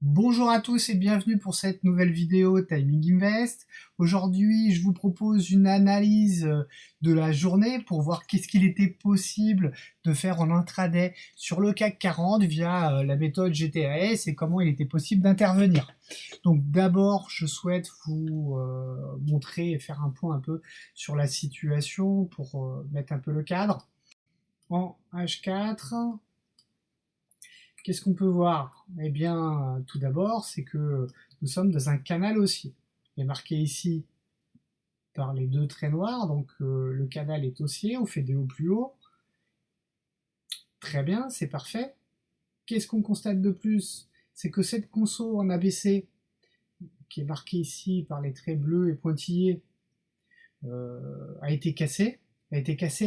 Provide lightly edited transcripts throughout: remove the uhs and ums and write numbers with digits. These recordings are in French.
Bonjour à tous et bienvenue pour cette nouvelle vidéo Timing Invest. Aujourd'hui, je vous propose une analyse de la journée pour voir qu'est-ce qu'il était possible de faire en intraday sur le CAC 40 via la méthode GTAS et comment il était possible d'intervenir. Donc d'abord, je souhaite vous montrer et faire un point un peu sur la situation pour mettre un peu le cadre. En H4, qu'est-ce qu'on peut voir? Eh bien, tout d'abord, c'est que nous sommes dans un canal haussier. Il est marqué ici par les deux traits noirs, donc le canal est haussier, on fait des hauts plus hauts. Très bien, c'est parfait. Qu'est-ce qu'on constate de plus? C'est que cette conso en ABC, qui est marquée ici par les traits bleus et pointillés, a été cassée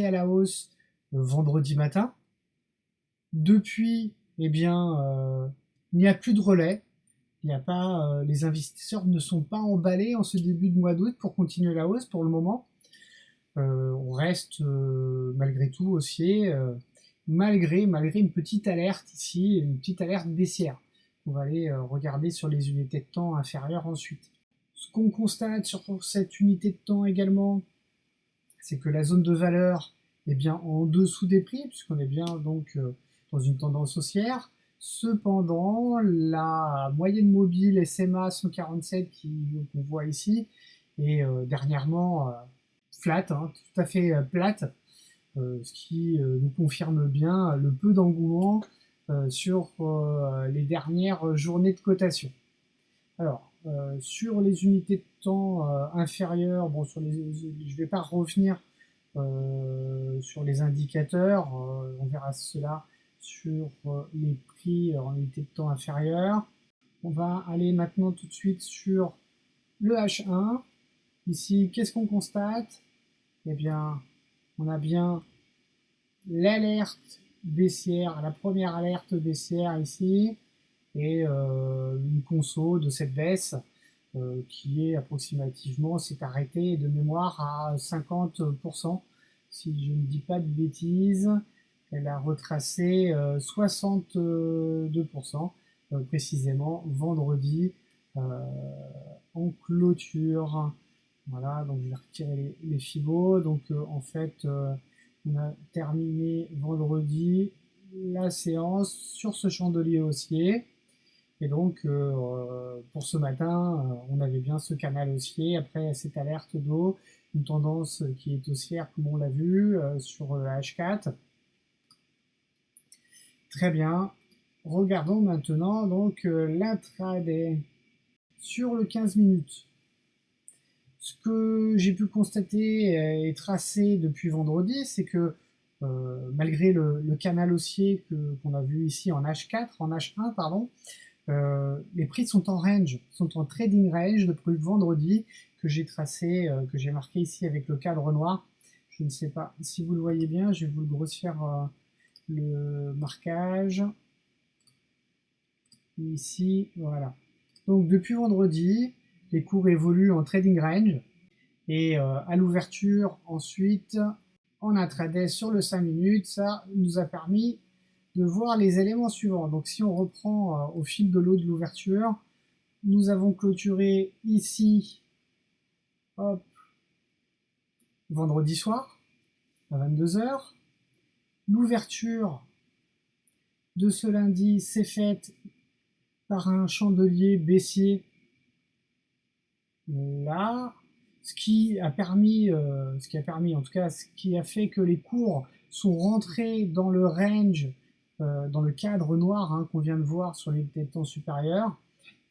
à la hausse vendredi matin. Depuis, eh bien, il n'y a plus de relais. Il n'y a pas, les investisseurs ne sont pas emballés en ce début de mois d'août pour continuer la hausse pour le moment. On reste malgré tout haussier, malgré une petite alerte ici, une petite alerte baissière. On va aller regarder sur les unités de temps inférieures ensuite. Ce qu'on constate sur cette unité de temps également, c'est que la zone de valeur est bien en dessous des prix, puisqu'on est bien donc dans une tendance haussière. Cependant, la moyenne mobile SMA 147 qu'on voit ici est dernièrement flat, tout à fait plate, ce qui nous confirme bien le peu d'engouement sur les dernières journées de cotation. Alors, sur les unités de temps inférieures, bon, je ne vais pas revenir sur les indicateurs, on verra cela sur les prix en unités de temps inférieures. On va aller maintenant tout de suite sur le H1. Ici, qu'est-ce qu'on constate? Eh bien, on a bien l'alerte baissière, la première alerte baissière ici, et une conso de cette baisse qui est approximativement, s'est arrêtée de mémoire à 50%, si je ne dis pas de bêtises. Elle a retracé 62%, précisément vendredi en clôture. Voilà, donc je vais retirer les fibos. Donc en fait, on a terminé vendredi la séance sur ce chandelier haussier. Et donc, pour ce matin, on avait bien ce canal haussier. Après cette alerte d'eau, une tendance qui est haussière, comme on l'a vu, sur le H4. Très bien. Regardons maintenant donc l'intraday sur le 15 minutes. Ce que j'ai pu constater et tracer depuis vendredi, c'est que malgré le canal haussier qu'on a vu ici en H4, en H1, pardon, les prix sont en range, sont en trading range depuis vendredi que j'ai tracé, que j'ai marqué ici avec le cadre noir. Je ne sais pas si vous le voyez bien, je vais vous le grossir le marquage. Ici, voilà. Donc depuis vendredi, les cours évoluent en trading range et à l'ouverture ensuite en intraday sur le 5 minutes, ça nous a permis de voir les éléments suivants. Donc si on reprend au fil de l'eau de l'ouverture, nous avons clôturé ici, hop, vendredi soir à 22h. L'ouverture de ce lundi s'est faite par un chandelier baissier là, ce qui a permis, en tout cas, ce qui a fait que les cours sont rentrés dans le range, dans le cadre noir qu'on vient de voir sur les temps supérieurs,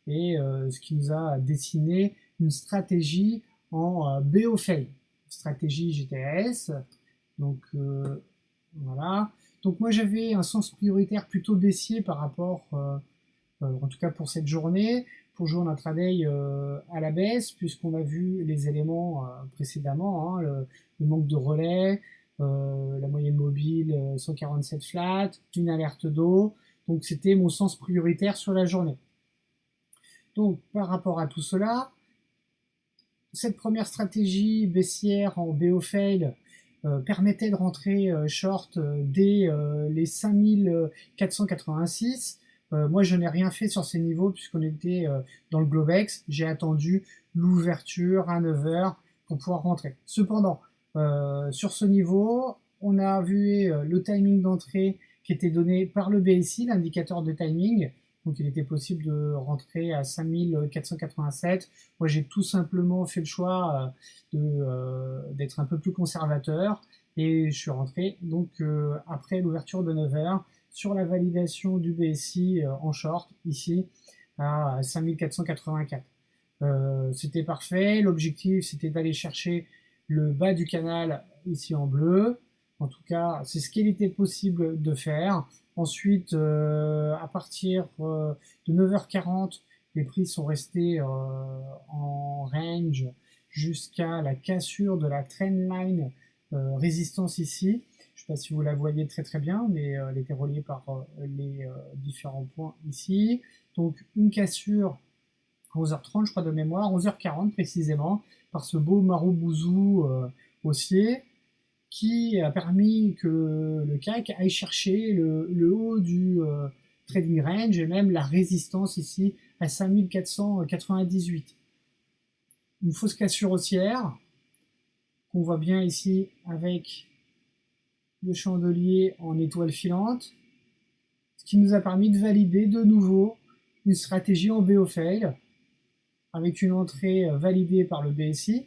et ce qui nous a dessiné une stratégie en BO-fail, stratégie GTAS. Donc voilà. Donc moi j'avais un sens prioritaire plutôt baissier par rapport, en tout cas pour cette journée, pour jouer en intraday à la baisse, puisqu'on a vu les éléments précédemment, le manque de relais, la moyenne mobile 147 flat, une alerte d'eau. Donc c'était mon sens prioritaire sur la journée. Donc par rapport à tout cela, cette première stratégie baissière en BO fail permettait de rentrer short dès les 5486. Moi, je n'ai rien fait sur ces niveaux puisqu'on était dans le Globex. J'ai attendu l'ouverture à 9 heures pour pouvoir rentrer. Cependant, sur ce niveau, on a vu le timing d'entrée qui était donné par le BSI, l'indicateur de timing. Donc il était possible de rentrer à 5487. Moi j'ai tout simplement fait le choix d'être un peu plus conservateur et je suis rentré donc après l'ouverture de 9 heures sur la validation du BSI en short ici à 5484. C'était parfait, l'objectif c'était d'aller chercher le bas du canal ici en bleu. En tout cas, c'est ce qu'il était possible de faire. Ensuite, à partir de 9h40, les prix sont restés en range jusqu'à la cassure de la trendline résistance ici. Je ne sais pas si vous la voyez très très bien, mais elle était reliée par les différents points ici. Donc une cassure à 11h30, je crois de mémoire, 11h40 précisément, par ce beau Marubozu haussier, qui a permis que le CAC aille chercher le haut du trading range et même la résistance ici à 5498. Une fausse cassure haussière qu'on voit bien ici avec le chandelier en étoile filante, ce qui nous a permis de valider de nouveau une stratégie en BO fail avec une entrée validée par le BSI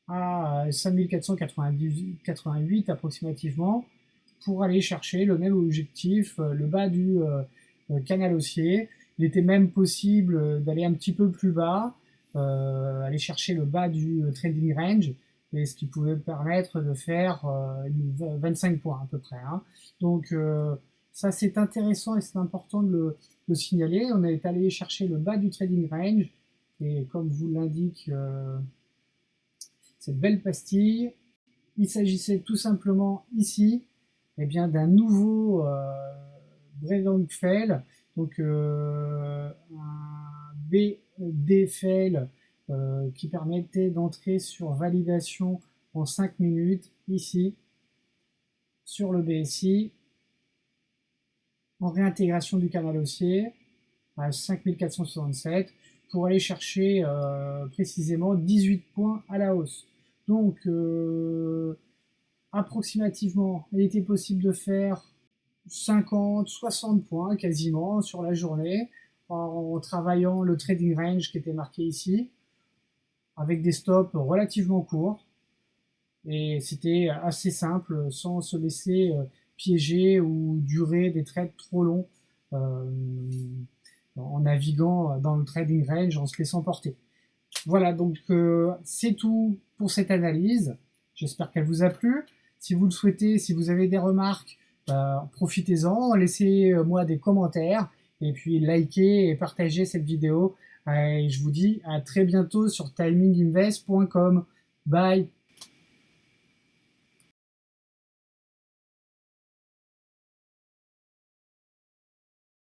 à 5488 approximativement pour aller chercher le même objectif, le bas du canal haussier. Il était même possible d'aller un petit peu plus bas, aller chercher le bas du trading range, et ce qui pouvait permettre de faire 25 points à peu près. Hein. Donc ça c'est intéressant et c'est important de le signaler. On est allé chercher le bas du trading range, et comme vous l'indique cette belle pastille, il s'agissait tout simplement ici d'un nouveau breakdown fail, donc un BD fail qui permettait d'entrer sur validation en 5 minutes ici sur le BSI en réintégration du canal haussier à 5467 pour aller chercher précisément 18 points à la hausse. Donc approximativement, il était possible de faire 50, 60 points quasiment sur la journée en travaillant le trading range qui était marqué ici avec des stops relativement courts, et c'était assez simple sans se laisser piéger ou durer des trades trop longs en naviguant dans le trading range en se laissant porter. Voilà, donc c'est tout pour cette analyse. J'espère qu'elle vous a plu. Si vous le souhaitez, si vous avez des remarques, profitez-en, laissez-moi des commentaires et puis likez et partagez cette vidéo. Et je vous dis à très bientôt sur timinginvest.com. Bye!